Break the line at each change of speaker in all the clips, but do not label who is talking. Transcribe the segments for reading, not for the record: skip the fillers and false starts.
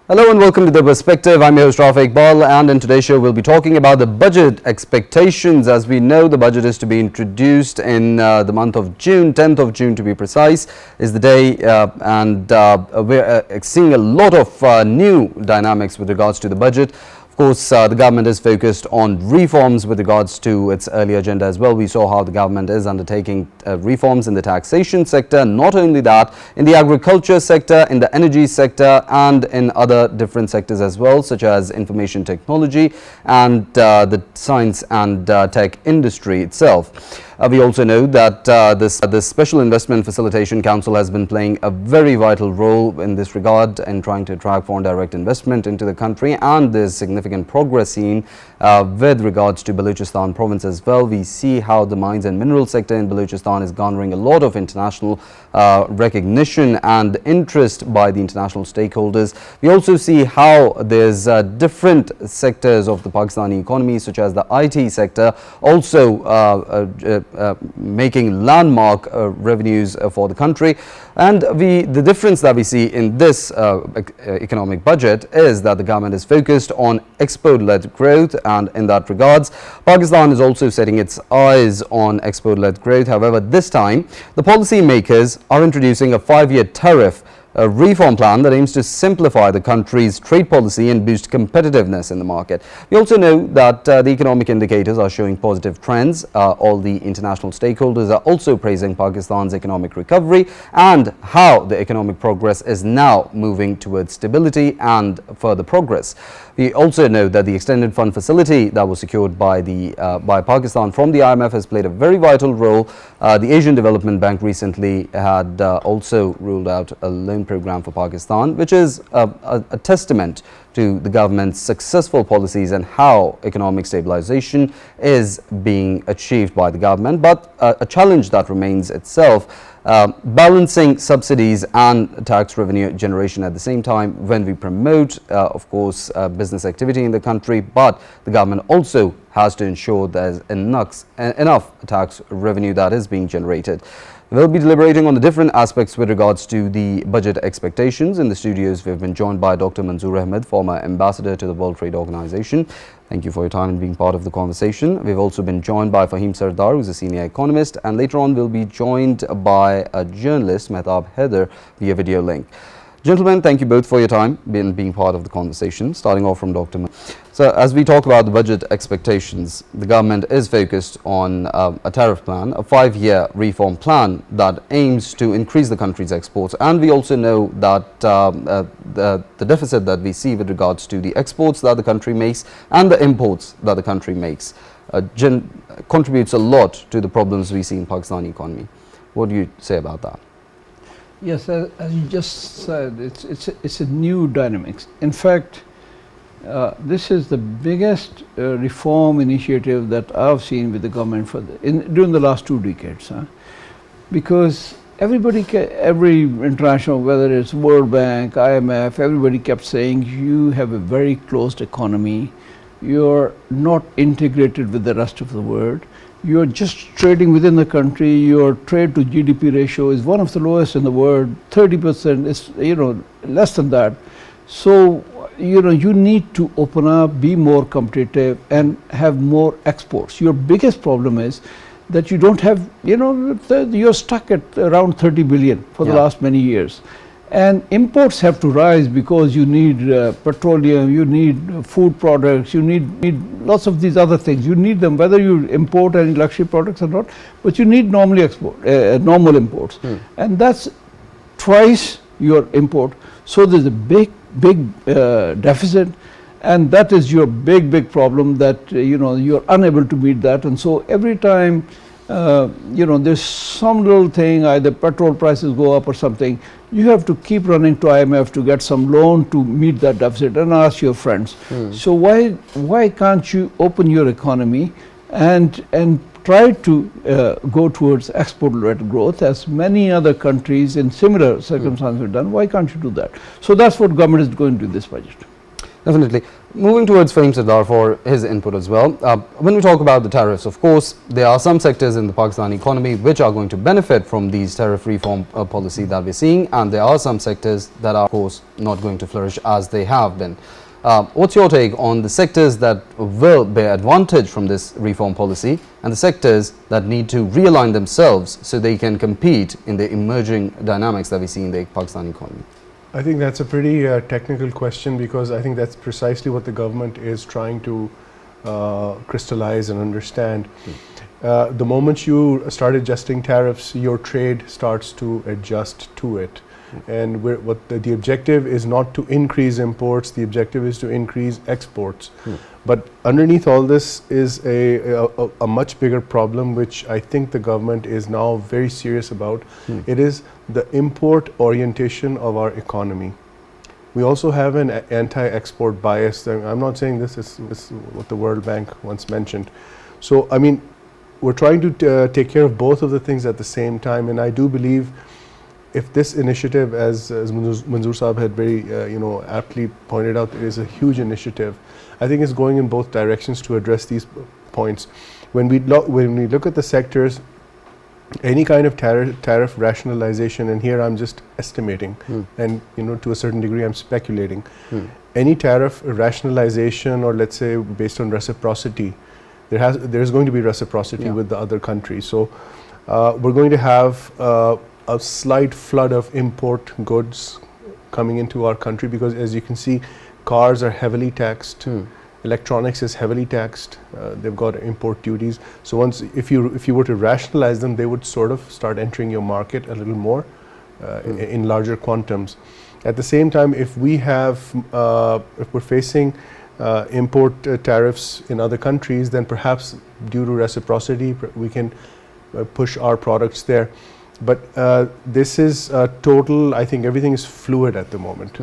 Hello and welcome to The Perspective. I'm your host Rafae, Iqbal, and in today's show we'll be talking about the budget expectations. As we know, the budget is to be introduced in the month of June, 10th of June to be precise, is the day, and we're seeing a lot of new dynamics with regards to the budget. Of course, the government is focused on reforms with regards to its early agenda as well. We saw how the government is undertaking reforms in the taxation sector. Not only that, in the agriculture sector, in the energy sector, and in other different sectors as well, such as information technology and the science and tech industry itself. We also know that the Special Investment Facilitation Council has been playing a very vital role in this regard in trying to attract foreign direct investment into the country, and there's significant progress seen with regards to Balochistan province as well. We see how the mines and mineral sector in Balochistan is garnering a lot of international recognition and interest by the international stakeholders. We also see how there's different sectors of the Pakistani economy, such as the IT sector, also making landmark revenues for the country. And the difference that we see in this economic budget is that the government is focused on export-led growth, and in that regards, Pakistan is also setting its eyes on export-led growth. However, this time the policy makers are introducing a 5-year tariff reform plan that aims to simplify the country's trade policy and boost competitiveness in the market. We also know that the economic indicators are showing positive trends. All the international stakeholders are also praising Pakistan's economic recovery and how the economic progress is now moving towards stability and further progress. We also know that the extended fund facility that was secured by Pakistan from the IMF has played a very vital role. The Asian Development Bank recently had also ruled out a loan program for Pakistan, which is a testament to the government's successful policies and how economic stabilization is being achieved by the government. But a challenge that remains itself, balancing subsidies and tax revenue generation at the same time when we promote, of course, business activity in the country, but the government also has to ensure there's enough tax revenue that is being generated. We'll be deliberating on the different aspects with regards to the budget expectations. In the studios, we've been joined by Dr. Manzoor Ahmed, former ambassador to the World Trade Organization. Thank you for your time and being part of the conversation. We've also been joined by Faheem Sardar, who's a senior economist, and later on we'll be joined by a journalist, Mehtab Haider, via video link. Gentlemen, thank you both for your time and being part of the conversation. Starting off from Dr. Manzoor. So, as we talk about the budget expectations, the government is focused on a tariff plan, a 5-year reform plan that aims to increase the country's exports. And we also know that the deficit that we see with regards to the exports that the country makes and the imports that the country makes contributes a lot to the problems we see in Pakistani economy. What do you say about that?
Yes, as you just said, it's a new dynamics. In fact, this is the biggest reform initiative that I've seen with the government during the last 2 decades. Because every international, whether it's World Bank, IMF, everybody kept saying you have a very closed economy, you're not integrated with the rest of the world. You're just trading within the country. Your trade to GDP ratio is one of the lowest in the world. 30% is, less than that. So, you need to open up, be more competitive, and have more exports. Your biggest problem is that you don't have, you're stuck at around 30 billion for the last many years. And imports have to rise because you need petroleum, you need food products, you need lots of these other things. You need them whether you import any luxury products or not, but you need normal imports. And that's twice your import. So there's a big deficit, and that is your big problem that you're unable to meet that. And so every time there's some little thing, either petrol prices go up or something, you have to keep running to IMF to get some loan to meet that deficit and ask your friends. So why can't you open your economy and try to go towards export-led growth as many other countries in similar circumstances have done? Why can't you do that? So that's what government is going to do this budget.
Definitely. Moving towards Faheem Sardar for his input as well. When we talk about the tariffs, of course, there are some sectors in the Pakistani economy which are going to benefit from these tariff reform policy that we're seeing, and there are some sectors that are, of course, not going to flourish as they have been. What's your take on the sectors that will bear advantage from this reform policy and the sectors that need to realign themselves so they can compete in the emerging dynamics that we see in the Pakistani economy?
I think that's a pretty technical question, because I think that's precisely what the government is trying to crystallize and understand. The moment you start adjusting tariffs, your trade starts to adjust to it. And what the objective is not to increase imports, the objective is to increase exports. But underneath all this is a much bigger problem, which I think the government is now very serious about. It is the import orientation of our economy. We also have an anti-export bias. I'm not saying this is what the World Bank once mentioned. So, I mean, we're trying to take care of both of the things at the same time, and I do believe if this initiative, as Manzoor Sahib had very aptly pointed out, it is a huge initiative. I think it's going in both directions to address these points. When we look at the sectors, any kind of tariff rationalization, and here I'm just estimating, and to a certain degree I'm speculating. Any tariff rationalization, or let's say based on reciprocity, there's going to be reciprocity with the other countries. So we're going to have a slight flood of import goods coming into our country, because as you can see, cars are heavily taxed, electronics is heavily taxed, they've got import duties. So if you were to rationalize them, they would sort of start entering your market a little more in larger quantums. At the same time, if we're facing import tariffs in other countries, then perhaps due to reciprocity we can push our products there. But this is total, I think everything is fluid at the moment,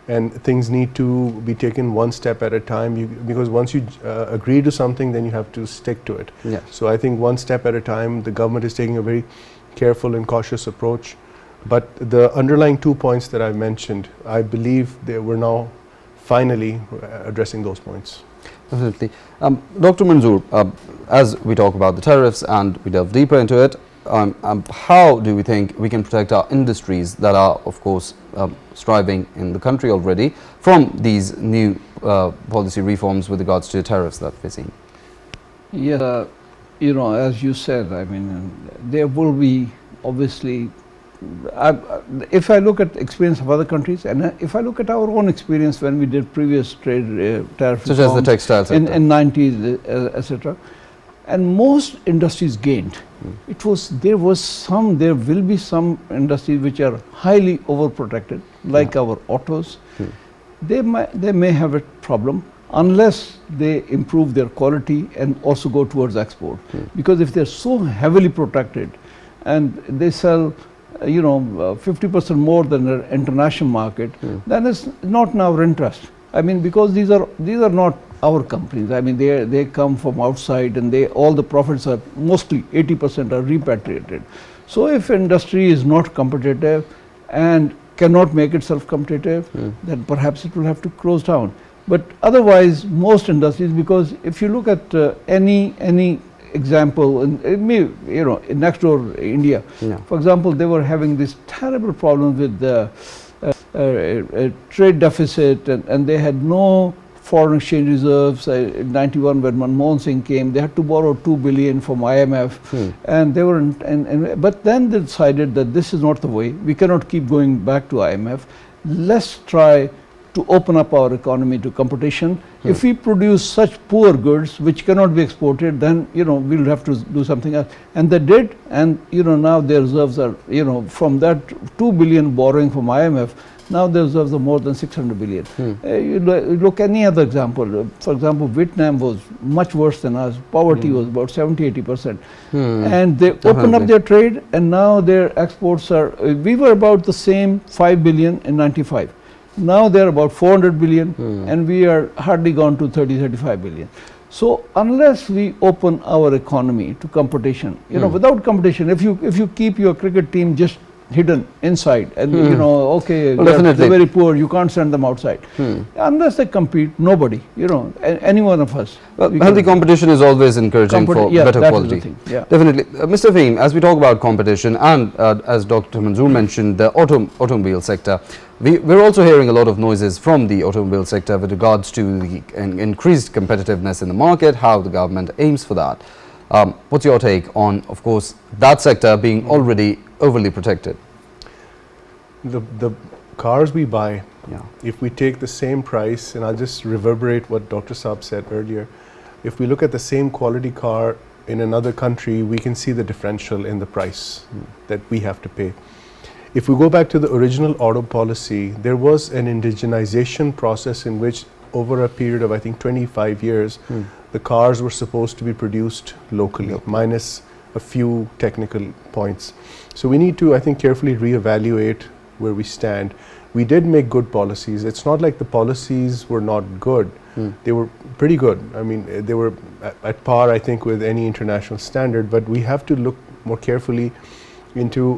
and things need to be taken one step at a time, because once you agree to something, then you have to stick to it. So I think one step at a time. The government is taking a very careful and cautious approach, but the underlying 2 points that I've mentioned, I believe we're now finally addressing those points.
Definitely. Dr. Manzoor, as we talk about the tariffs and we delve deeper into it, how do we think we can protect our industries that are, of course, striving in the country already from these new policy reforms with regards to tariffs that we're seeing?
Yeah, as you said, I mean, there will be obviously, if I look at experience of other countries, and if I look at our own experience when we did previous trade tariff
such as the textile sector
in 90s, etc., and most industries gained. There will be some industries which are highly overprotected, like our autos. They may have a problem unless they improve their quality and also go towards export. Because if they're so heavily protected and they sell 50% more than their international market, then it's not in our interest. I mean, because these are not our companies. I mean, they come from outside, and all the profits are mostly 80% are repatriated. So if industry is not competitive and cannot make itself competitive, then perhaps it will have to close down. But otherwise, most industries, because if you look at any example, in next door India, for example, they were having this terrible problem with the trade deficit, and they had no foreign exchange reserves. In 91, when Manmohan Singh came, they had to borrow 2 billion from IMF, and they were but then they decided that this is not the way. We cannot keep going back to IMF. Let's try to open up our economy to competition. If we produce such poor goods which cannot be exported, then we'll have to do something else. And they did, and now their reserves are from that 2 billion borrowing from IMF, now their reserves are more than 600 billion. You look any other example. For example, Vietnam was much worse than us. Poverty was about 70-80%, and they opened up their trade, and now their exports are. We were about the same 5 billion in 95. Now they're about 400 billion, and we are hardly gone to 30-35 billion. So unless we open our economy to competition, without competition, if you keep your cricket team just hidden inside, and you know, okay,
Well,
they're
definitely.
very poor, you can't send them outside. Unless they compete, nobody, you know, any one of us.
Well,
we
healthy
can-
competition is always encouraging for
yeah,
better
that is the
quality.
thing, yeah.
Definitely. Mr. Faheem, as we talk about competition and as Dr. Manzoor mentioned, the automobile sector, we're also hearing a lot of noises from the automobile sector with regards to the increased competitiveness in the market, how the government aims for that. What's your take on, of course, that sector being already overly protected?
The cars we buy,
Yeah.
if we take the same price, and I'll just reverberate what Dr. Saab said earlier, if we look at the same quality car in another country, we can see the differential in the price that we have to pay. If we go back to the original auto policy, there was an indigenization process in which over a period of, I think, 25 years, the cars were supposed to be produced locally, minus a few technical points. So we need to, I think, carefully reevaluate where we stand. We did make good policies. It's not like the policies were not good. They were pretty good. I mean, they were at par, I think, with any international standard, but we have to look more carefully into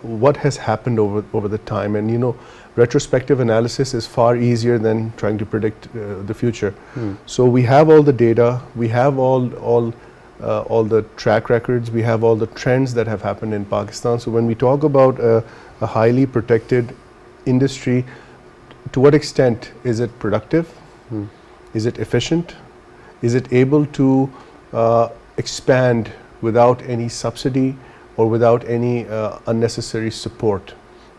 what has happened over the time. And, you know, retrospective analysis is far easier than trying to predict the future. So we have all the data, we have all the track records, we have all the trends that have happened in Pakistan. So when we talk about a highly protected industry, to what extent is it productive? Is it efficient? Is it able to expand without any subsidy or without any unnecessary support?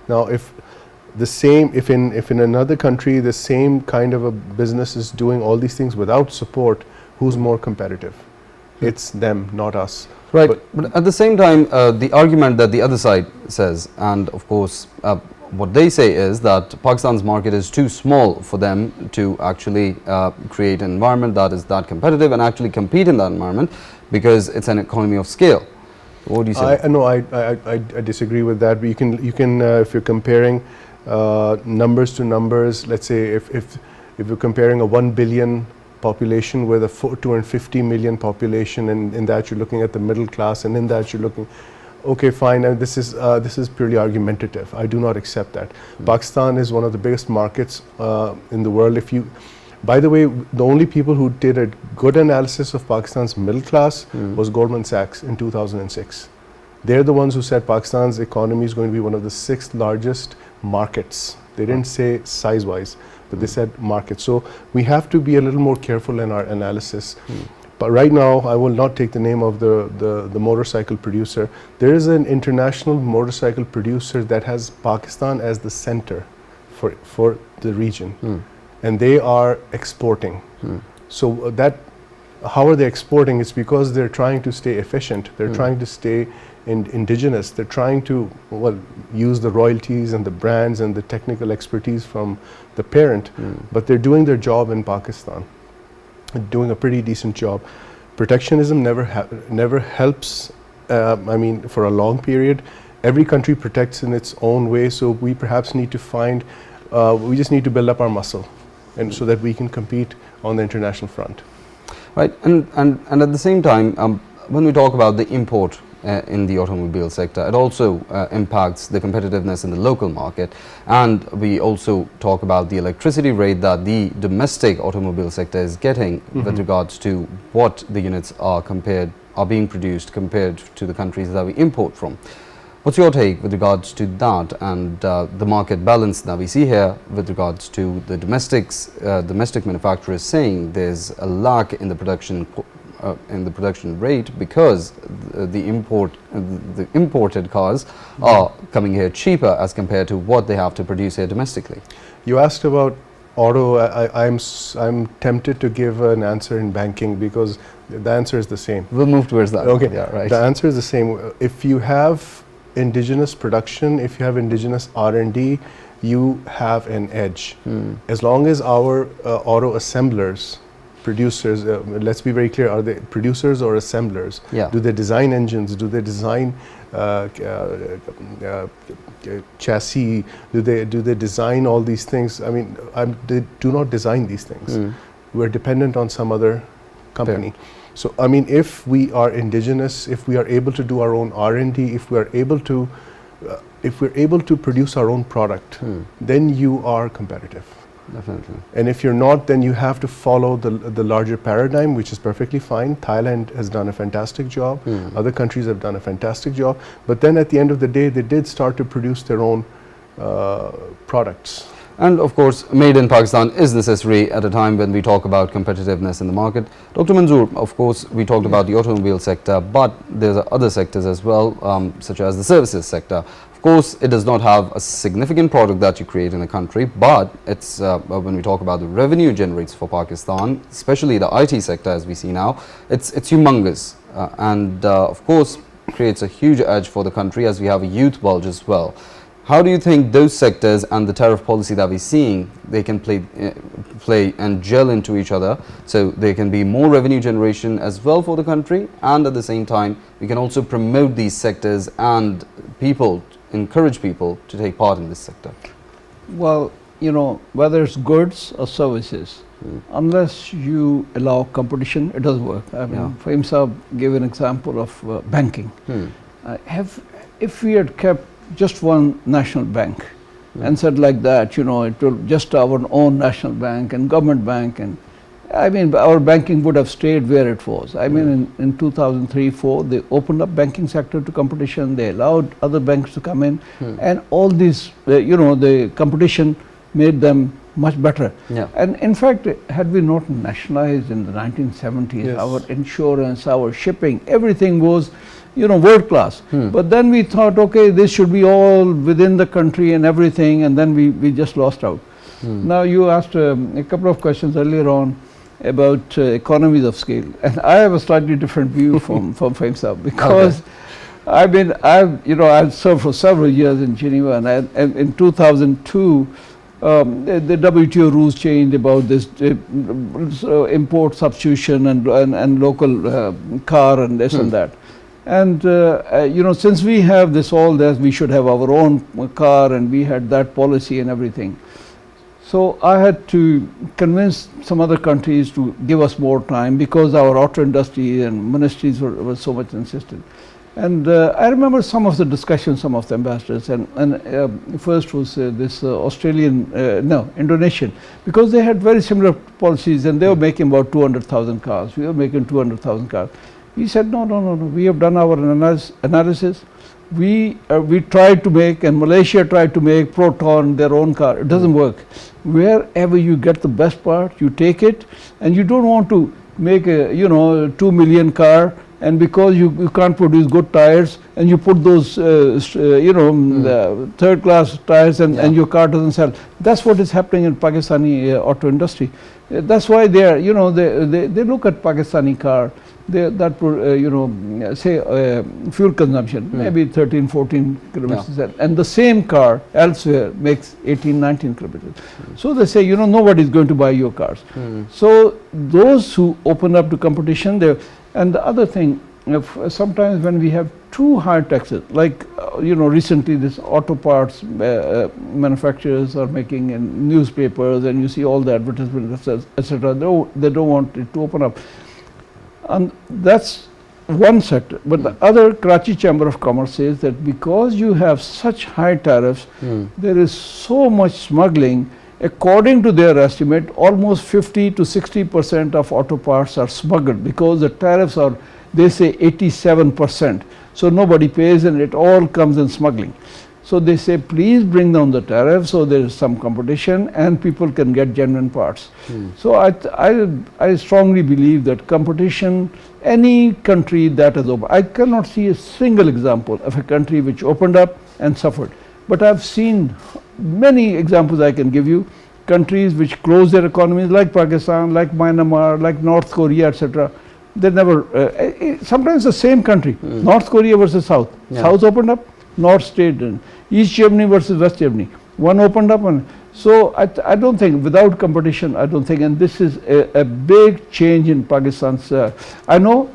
Now, if in another country the same kind of a business is doing all these things without support, who's more competitive? It's them, not us.
Right, but at the same time, the argument that the other side says, and of course what they say is that Pakistan's market is too small for them to actually create an environment that is that competitive and actually compete in that environment because it's an economy of scale. What do you say?
I disagree with that. But you can if you're comparing numbers to numbers, let's say if you're comparing a 1 billion population with a 250 million population, and in that you're looking at the middle class, and in that you're looking, okay, fine, and this is purely argumentative. I do not accept that. Pakistan is one of the biggest markets in the world. By the way, the only people who did a good analysis of Pakistan's middle class was Goldman Sachs in 2006. They're the ones who said Pakistan's economy is going to be one of the 6th largest markets. They didn't say size-wise, but they said market. So we have to be a little more careful in our analysis. But right now, I will not take the name of the motorcycle producer. There is an international motorcycle producer that has Pakistan as the center for the region. And they are exporting. So how are they exporting? It's because they're trying to stay efficient. They're trying to stay indigenous. They're trying to, well, use the royalties and the brands and the technical expertise from the parent, but they're doing their job in Pakistan, doing a pretty decent job. Protectionism never helps, I mean, for a long period. Every country protects in its own way, so we perhaps need to we just need to build up our muscle, and so that we can compete on the international front.
Right, and at the same time, when we talk about the import in the automobile sector, it also impacts the competitiveness in the local market, and we also talk about the electricity rate that the domestic automobile sector is getting with regards to what the units are being produced compared to the countries that we import from. What's your take with regards to that and the market balance that we see here with regards to the domestic manufacturers saying there's a lack in the production rate because the imported cars are coming here cheaper as compared to what they have to produce here domestically?
You asked about auto. I'm tempted to give an answer in banking because the answer is the same.
We'll move towards that.
Okay,
yeah, right.
The answer is the same. If you have indigenous production, if you have indigenous R&D, you have an edge. As long as our auto assemblers, producers, let's be very clear, are they producers or assemblers?
Yeah.
Do they design engines? Do they design chassis? Do they design all these things? I mean, they do not design these things. We're dependent on some other company.
Fair.
So, I mean, if we are indigenous, if we are able to do our own R&D, if we are able to if we're able to produce our own product, then you are competitive.
Definitely.
And if you're not, then you have to follow the larger paradigm, which is perfectly fine. Thailand has done a fantastic job. Other countries have done a fantastic job. But then at the end of the day, they did start to produce their own products.
And of course, made in Pakistan is necessary at a time when we talk about competitiveness in the market. Dr. Manzoor, of course, we talked about the automobile sector, but there are other sectors as well, such as the services sector. Of course, it does not have a significant product that you create in a country, but it's when we talk about the revenue generates for Pakistan, especially the IT sector as we see now, it's humongous, and of course creates a huge edge for the country as we have a youth bulge as well. How do you think those sectors and the tariff policy that we're seeing, they can play and gel into each other, so there can be more revenue generation as well for the country, and at the same time we can also promote these sectors and encourage people to take part in this sector?
Well, you know, whether it's goods or services, unless you allow competition, it doesn't work. I mean, Faheem Sardar gave an example of banking. If we had kept just one national bank and said like that, you know, it will just our own national bank and government bank, and I mean our banking would have stayed where it was. I mean in 2003-04 they opened up banking sector to competition, they allowed other banks to come in, and all these you know, the competition made them much better. And in fact, had we not nationalized in the 1970s, our insurance, our shipping, everything was, you know, world class. But then we thought, okay, this should be all within the country and everything, and then we just lost out. Now you asked a couple of questions earlier on about economies of scale, and I have a slightly different view from Faheem Sardar, because I've served for several years in Geneva, and in 2002 the WTO rules changed about this import substitution and local car and this and that. And you know, since we have this all that we should have our own car, and we had that policy and everything, so I had to convince some other countries to give us more time, because our auto industry and ministries were so much insistent. And I remember some of the discussions, some of the ambassadors, and first was this Indonesian, because they had very similar policies, and they were making about 200,000 cars. We were making 200,000 cars. We said, no, we have done our analysis. We tried to make, and Malaysia tried to make Proton their own car. It doesn't work. Wherever you get the best part, you take it, and you don't want to make a 2 million car, and because you can't produce good tires, and you put those third class tires, and your car doesn't sell. That's what is happening in Pakistani auto industry. That's why they are, they look at Pakistani car, fuel consumption, maybe 13-14 kilometers, and the same car elsewhere makes 18-19 kilometers. So they say, nobody is going to buy your cars. So those who open up to competition, and the other thing, sometimes when we have too high taxes, like recently this auto parts manufacturers are making in newspapers, and you see all the advertisements, etc. They don't want it to open up. And that's one sector. But the other, Karachi Chamber of Commerce says that because you have such high tariffs, there is so much smuggling. According to their estimate, almost 50 to 60% of auto parts are smuggled, because the tariffs are, they say, 87%. So nobody pays, and it all comes in smuggling. So they say, please bring down the tariff so there is some competition and people can get genuine parts. So I strongly believe that competition, any country that is open, I cannot see a single example of a country which opened up and suffered. But I've seen many examples I can give you, countries which closed their economies, like Pakistan, like Myanmar, like North Korea, etc. They never, sometimes the same country, North Korea versus South. South opened up, North stayed in. East Germany versus West Germany. One opened up, and so I don't think, without competition, I don't think, and this is a big change in Pakistan's. I know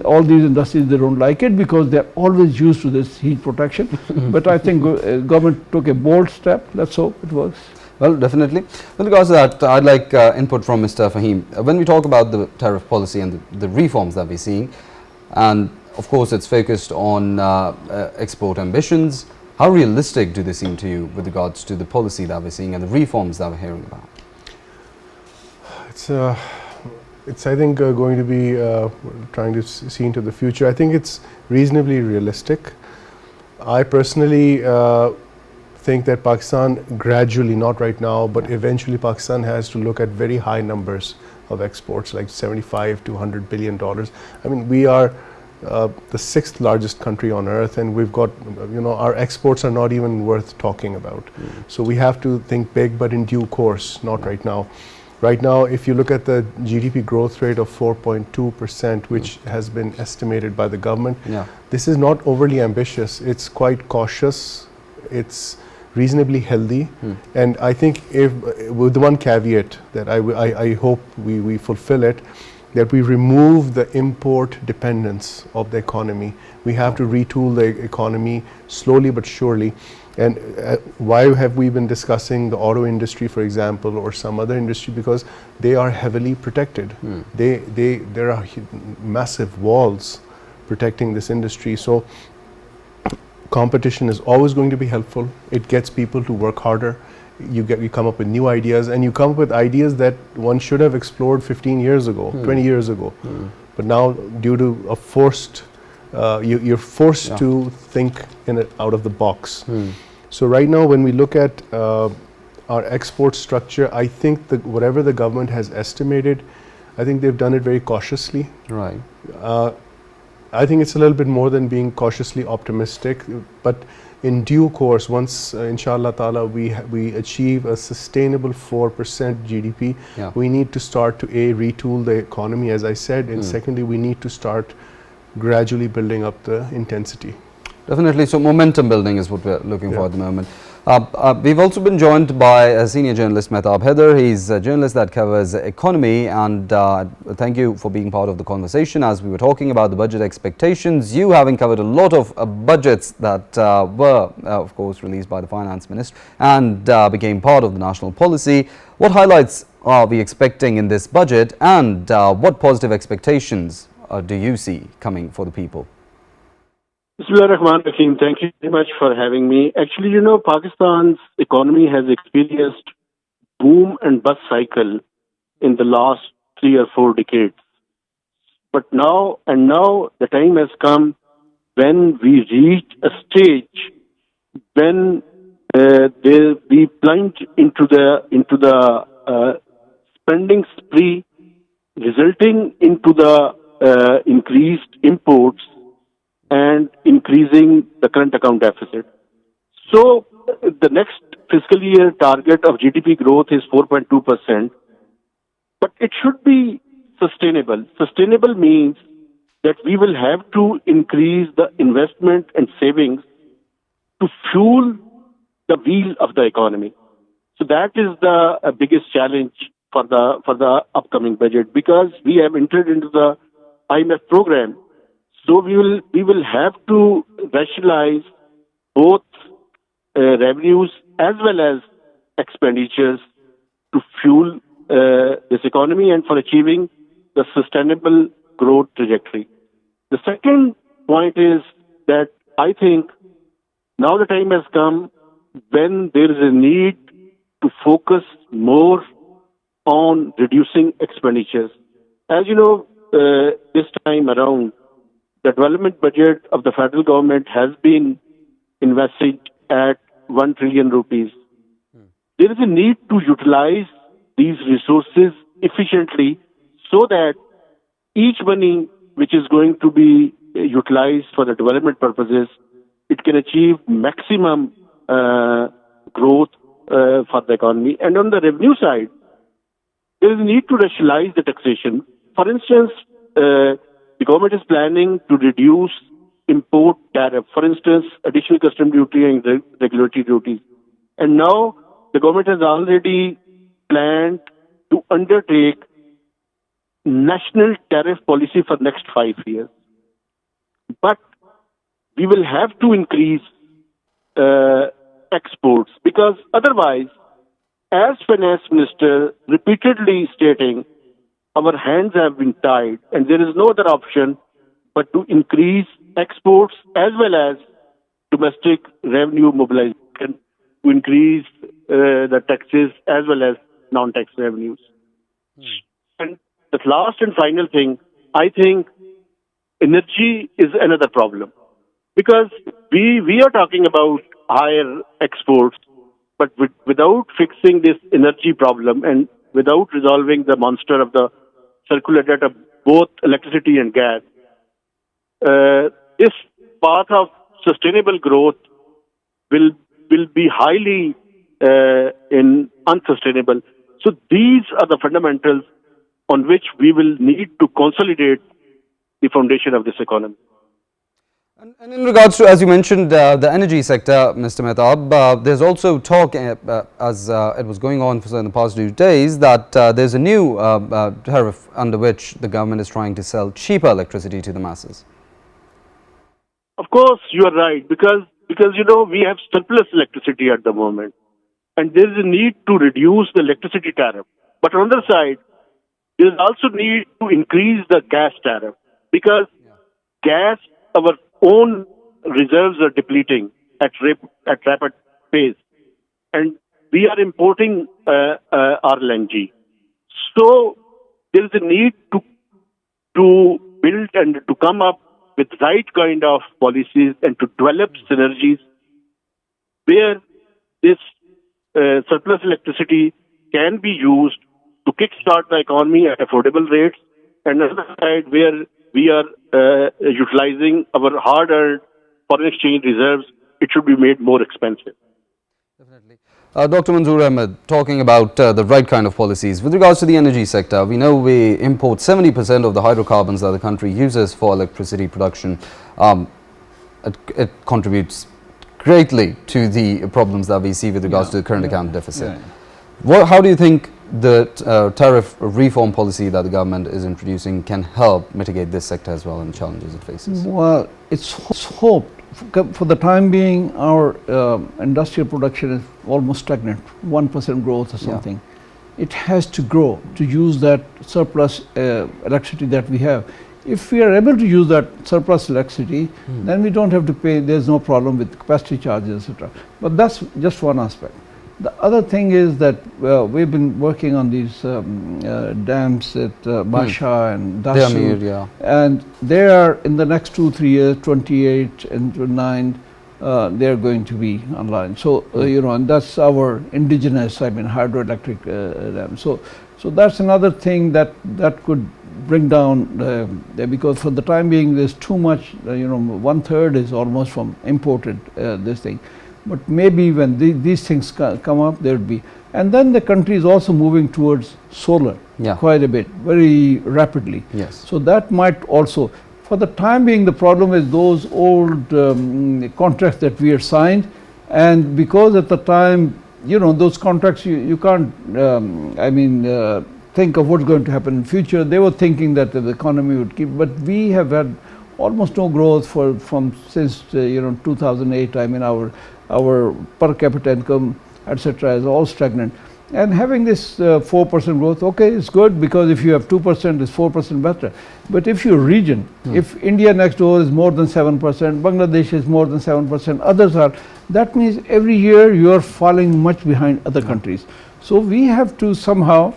all these industries, they don't like it because they're always used to this heat protection, but I think government took a bold step. Let's hope it works.
Well, definitely. With regards to that, I'd like input from Mr. Faheem. When we talk about the tariff policy and the reforms that we're seeing, and of course it's focused on export ambitions, How realistic do they seem to you with regards to the policy that we're seeing and the reforms that we're hearing about?
It's I think going to be trying to see into the future. I think it's reasonably realistic. I personally think that Pakistan gradually, not right now, but eventually Pakistan has to look at very high numbers of exports, like 75 to 100 billion dollars. I mean, we are the sixth largest country on earth, and we've got, our exports are not even worth talking about. So we have to think big, but in due course, not right now. Right now, if you look at the GDP growth rate of 4.2%, which has been estimated by the government, this is not overly ambitious. It's quite cautious. It's reasonably healthy. And I think, if with one caveat that I hope we fulfill it, that we remove the import dependence of the economy. We have to retool the economy slowly but surely. And why have we been discussing the auto industry, for example, or some other industry? Because they are heavily protected. There are massive walls protecting this industry. So competition is always going to be helpful. It gets people to work harder. You come up with new ideas, and you come up with ideas that one should have explored 15 years ago, 20 years ago. But now, due to a forced, you're forced to think out of the box. So right now, when we look at our export structure, I think that whatever the government has estimated, I think they've done it very cautiously.
Right.
I think it's a little bit more than being cautiously optimistic, but in due course, once inshallah ta'ala we achieve a sustainable 4% GDP, we need to start to retool the economy, as I said, and secondly, we need to start gradually building up the intensity.
Definitely. So momentum building is what we're looking for at the moment. We've also been joined by a senior journalist, Mehtab Haider. He's a journalist that covers economy, and thank you for being part of the conversation as we were talking about the budget expectations. You having covered a lot of budgets that were, of course, released by the finance minister and became part of the national policy. What highlights are we expecting in this budget, and what positive expectations do you see coming for the people?
Bismillahirrahmanirrahim. Thank you very much for having me. Actually, Pakistan's economy has experienced boom and bust cycle in the last 3 or 4 decades. But now the time has come when we reach a stage when we plunge into the spending spree, resulting into the increased imports and increasing the current account deficit. So the next fiscal year target of GDP growth is 4.2%, but it should be sustainable. Sustainable means that we will have to increase the investment and savings to fuel the wheel of the economy. So that is the biggest challenge for the upcoming budget, because we have entered into the IMF program. So we will have to rationalize both revenues as well as expenditures to fuel this economy and for achieving the sustainable growth trajectory. The second point is that I think now the time has come when there is a need to focus more on reducing expenditures. As you know, this time around, the development budget of the federal government has been invested at 1 trillion rupees. There is a need to utilize these resources efficiently so that each money which is going to be utilized for the development purposes, it can achieve maximum growth for the economy. And on the revenue side, there is a need to rationalize the taxation. For instance, the government is planning to reduce import tariff, for instance, additional custom duty and regulatory duties. And now the government has already planned to undertake national tariff policy for next 5 years. But we will have to increase exports, because otherwise, as finance minister repeatedly stating, our hands have been tied and there is no other option but to increase exports as well as domestic revenue mobilization to increase the taxes as well as non-tax revenues. And the last and final thing, I think energy is another problem, because we are talking about higher exports, but without fixing this energy problem and without resolving the monster of the circular debt of both electricity and gas, this path of sustainable growth will be highly unsustainable. So these are the fundamentals on which we will need to consolidate the foundation of this economy.
And in regards to, as you mentioned, the energy sector, Mr. Mehtab, there's also talk, as it was going on in the past few days, that there's a new tariff under which the government is trying to sell cheaper electricity to the masses.
Of course, you are right, because we have surplus electricity at the moment, and there is a need to reduce the electricity tariff. But on the other side, there is also need to increase the gas tariff, because gas, our own reserves are depleting at rapid pace, and we are importing LNG. So there is a need to build and to come up with right kind of policies and to develop synergies where this surplus electricity can be used to kickstart the economy at affordable rates, and on the other side where we are utilizing our hard-earned foreign exchange reserves, it should be made more expensive.
Definitely. Dr. Manzoor Ahmed, talking about the right kind of policies. With regards to the energy sector, we know we import 70% of the hydrocarbons that the country uses for electricity production. It contributes greatly to the problems that we see with regards to the current account deficit. How do you think the tariff reform policy that the government is introducing can help mitigate this sector as well and the challenges it faces?
Well, it's hoped. For the time being, our industrial production is almost stagnant, 1% growth or something. Yeah. It has to grow to use that surplus electricity that we have. If we are able to use that surplus electricity, then we don't have to pay, there's no problem with capacity charges, etc. But that's just one aspect. The other thing is that we've been working on these dams at Basha and Dasu, and they are in the next 2-3 years, 28 and 29, they are going to be online. So and that's our indigenous, hydroelectric dam. So that's another thing that could bring down because for the time being there's too much. 1/3 is almost from imported this thing. But maybe when these things come up, there will be. And then the country is also moving towards solar quite a bit, very rapidly.
Yes.
So that might also, for the time being, the problem is those old contracts that we are signed, and because at the time, those contracts, you can't, think of what's going to happen in future. They were thinking that the economy would keep, but we have had almost no growth since 2008. Our per capita income, etc., is all stagnant. And having this 4% growth, okay, it's good, because if you have 2%, it's 4% better. But if your region, if India next door is more than 7%, Bangladesh is more than 7%, others are, that means every year you are falling much behind other countries. So we have to somehow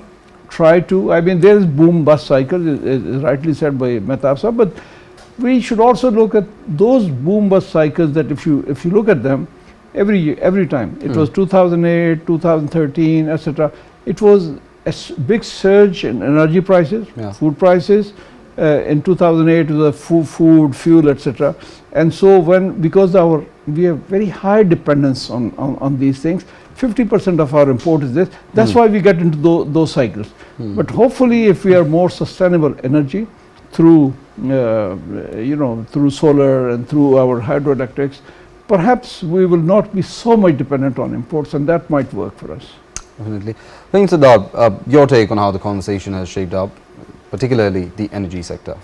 try to, there is boom bust cycle, is rightly said by Mehtab Sahab, but we should also look at those boom bust cycles that if you look at them, every time. It was 2008, 2013, etc. It was a big surge in energy prices, food prices. In 2008, it was food, fuel, etc. And so because we have very high dependence on these things, 50% of our import is this. That's why we get into those cycles. But hopefully, if we are more sustainable energy through through solar and through our hydroelectrics, perhaps we will not be so much dependent on imports, and that might work for us.
Definitely. Faheem Sardar, your take on how the conversation has shaped up, particularly the energy sector.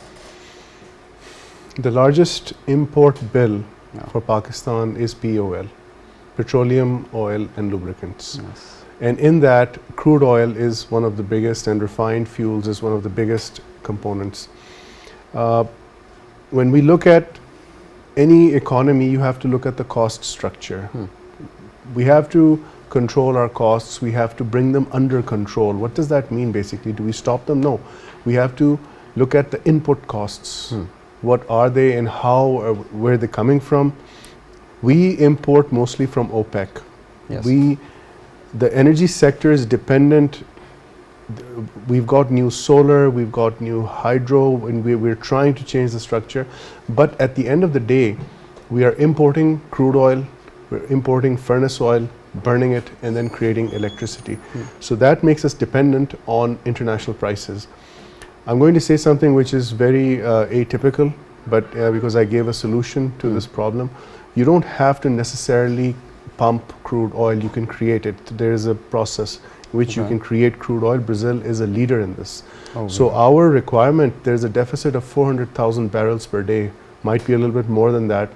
The largest import bill for Pakistan is POL, petroleum, oil and lubricants.
Yes.
And in that, crude oil is one of the biggest, and refined fuels is one of the biggest components. When we look at any economy, you have to look at the cost structure. We have to control our costs. We have to bring them under control. What does that mean basically? Do we stop them? No. We have to look at the input costs. What are they and how, where they're coming from? We import mostly from OPEC.
Yes.
The energy sector is dependent. We've got new solar, we've got new hydro, and we're trying to change the structure. But at the end of the day, we are importing crude oil, we're importing furnace oil, burning it, and then creating electricity. So that makes us dependent on international prices. I'm going to say something which is very atypical, but because I gave a solution to this problem. You don't have to necessarily pump crude oil, you can create it. There is a process which you can create crude oil. Brazil is a leader in this. So our requirement, there's a deficit of 400,000 barrels per day, might be a little bit more than that,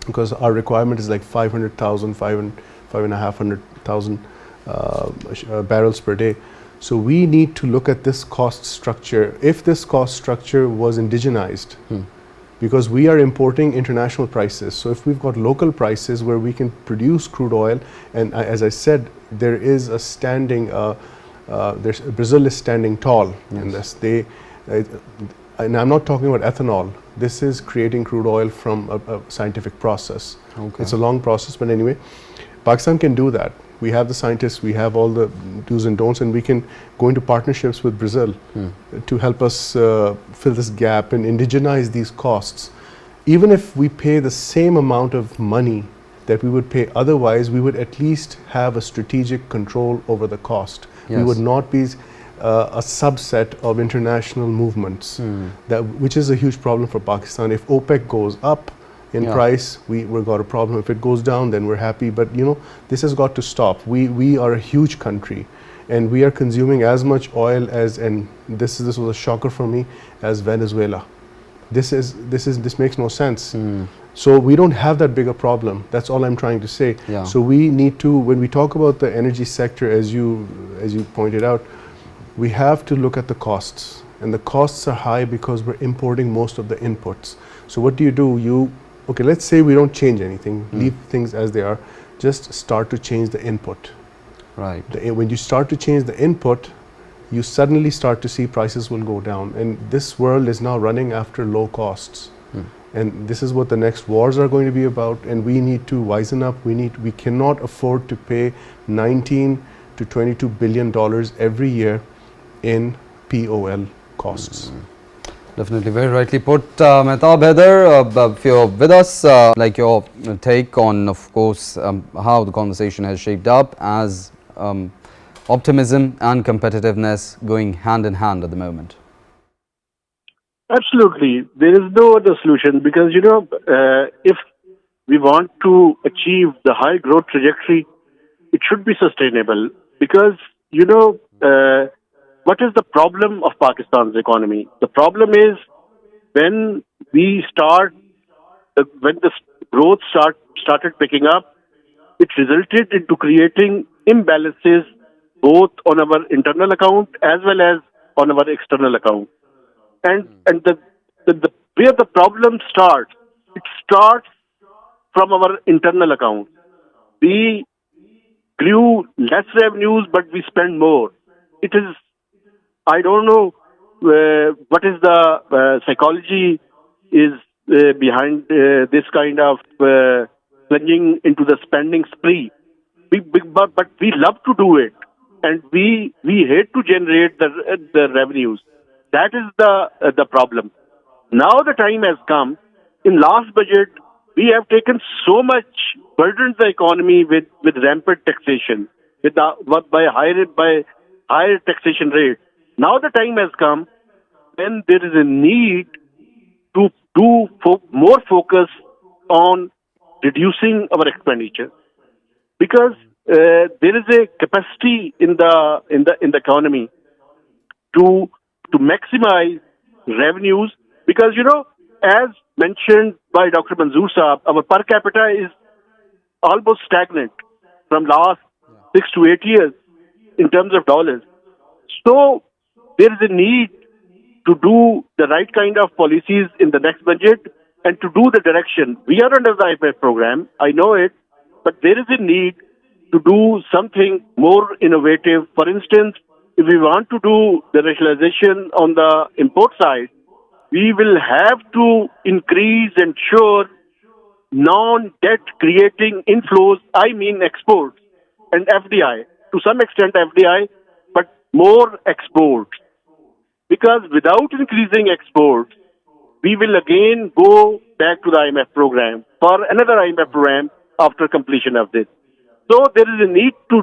because our requirement is like 500,000, 5,500,000 barrels per day. So we need to look at this cost structure. If this cost structure was indigenized, because we are importing international prices. So if we've got local prices where we can produce crude oil, and as I said, there is a standing, Brazil is standing tall in this. And I'm not talking about ethanol. This is creating crude oil from a scientific process. It's a long process, but anyway, Pakistan can do that. We have the scientists, we have all the do's and don'ts, and we can go into partnerships with Brazil to help us fill this gap and indigenize these costs. Even if we pay the same amount of money that we would pay otherwise, we would at least have a strategic control over the cost. We would not be a subset of international movements, which is a huge problem for Pakistan. If OPEC goes up in price, we've got a problem. If it goes down, then we're happy. But you know, this has got to stop. We are a huge country, and we are consuming as much oil as, and this was a shocker for me, as Venezuela. This makes no sense. So we don't have that big a problem. That's all I'm trying to say. So we need to, when we talk about the energy sector, as you pointed out, we have to look at the costs, and the costs are high because we're importing most of the inputs. So what do? Okay, let's say we don't change anything, leave things as they are, just start to change the input.
Right.
When you start to change the input, you suddenly start to see prices will go down. And this world is now running after low costs. And this is what the next wars are going to be about, and we need to wisen up. We cannot afford to pay $19 to $22 billion every year in POL costs.
Definitely, very rightly put. Mehtab Haider, if you're with us, like your take on, of course, how the conversation has shaped up as optimism and competitiveness going hand in hand at the moment.
Absolutely. There is no other solution because, you know, if we want to achieve the high growth trajectory, it should be sustainable because, you know, what is the problem of Pakistan's economy? The problem is when we start, when the growth started picking up, it resulted into creating imbalances both on our internal account as well as on our external account. And the where the problem starts, it starts from our internal account. We grew less revenues, but we spend more. It is, I don't know what is the psychology is behind this kind of plunging into the spending spree. But we love to do it, and we hate to generate the revenues. That is the problem. Now the time has come. In last budget, we have taken so much burdened the economy with rampant taxation, by higher taxation rate. Now the time has come when there is a need to do more focus on reducing our expenditure because there is a capacity in the economy to maximize revenues because, you know, as mentioned by Dr. Manzoor Saab, our per capita is almost stagnant from last 6 to 8 years in terms of dollars. So there is a need to do the right kind of policies in the next budget and to do the direction. We are under the IMF program, I know it, but there is a need to do something more innovative. For instance, if we want to do the rationalization on the import side, we will have to increase and ensure non-debt creating inflows, I mean exports and FDI, to some extent FDI, but more exports. Because without increasing exports, we will again go back to the IMF program for another IMF program after completion of this. So there is a need to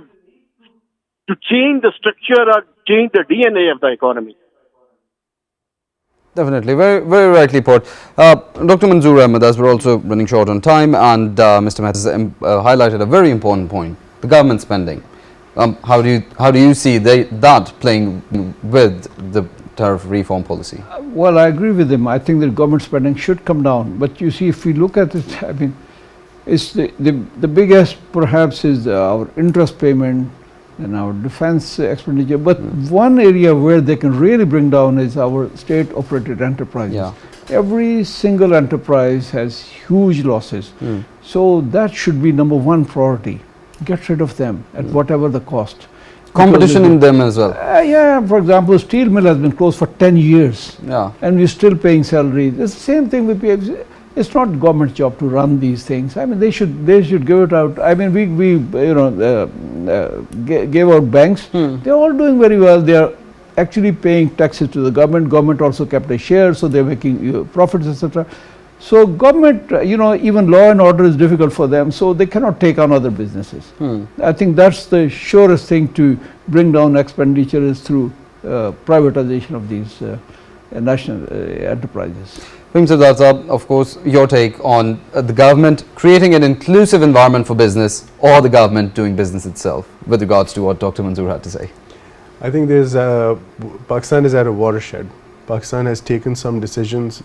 change the structure or change the DNA of the economy.
Definitely, very, very rightly put. Dr. Manzoor Ahmed, as we're also running short on time, and Mr. Mehta has highlighted a very important point: the government spending. How do you see that playing with the tariff reform policy?
Well, I agree with him. I think that government spending should come down. But you see, if we look at it, I mean, it's the biggest perhaps is our interest payment and our defense expenditure. But one area where they can really bring down is our state operated enterprises.
Yeah.
Every single enterprise has huge losses. So that should be number one priority. Get rid of them at whatever the cost.
Competition in them as well.
Yeah, for example, steel mill has been closed for 10 years.
Yeah.
And we're still paying salaries. It's the same thing with PFC. It's not government job to run these things. I mean, they should give it out. I mean, we gave out banks. They're all doing very well. They are actually paying taxes to the government. Government also kept a share, so they're making profits, etc. So government, even law and order is difficult for them, so they cannot take on other businesses. I think that's the surest thing to bring down expenditure is through privatization of these national enterprises.
Faheem Sardar, of course, your take on the government creating an inclusive environment for business, or the government doing business itself, with regards to what Dr. Manzoor had to say.
I think Pakistan is at a watershed. Pakistan has taken some decisions,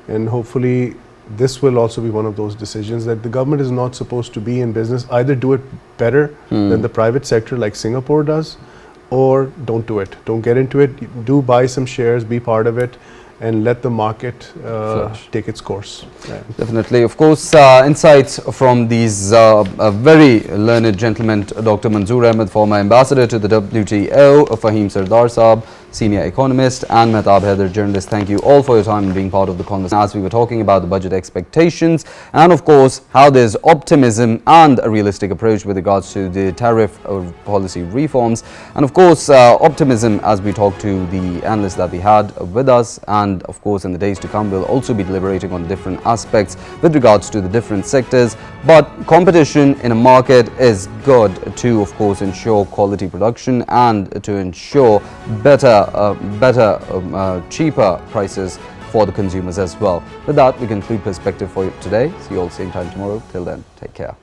and hopefully this will also be one of those decisions that the government is not supposed to be in business. Either do it better than the private sector like Singapore does, or don't do it. Don't get into it. Do buy some shares, be part of it, and let the market take its course.
Definitely. Of course, insights from these very learned gentlemen, Dr. Manzoor Ahmed, former ambassador to the WTO, Faheem Sardar Saab, senior economist, and Mehtab Haider, journalist. Thank you all for your time and being part of the conversation as we were talking about the budget expectations, and of course how there's optimism and a realistic approach with regards to the tariff policy reforms, and of course optimism as we talk to the analysts that we had with us. And of course in the days to come we'll also be deliberating on different aspects with regards to the different sectors. But competition in a market is good to of course ensure quality production and to ensure cheaper prices for the consumers as well. With that, we conclude Perspective for today. See you all same time tomorrow. Till then, take care.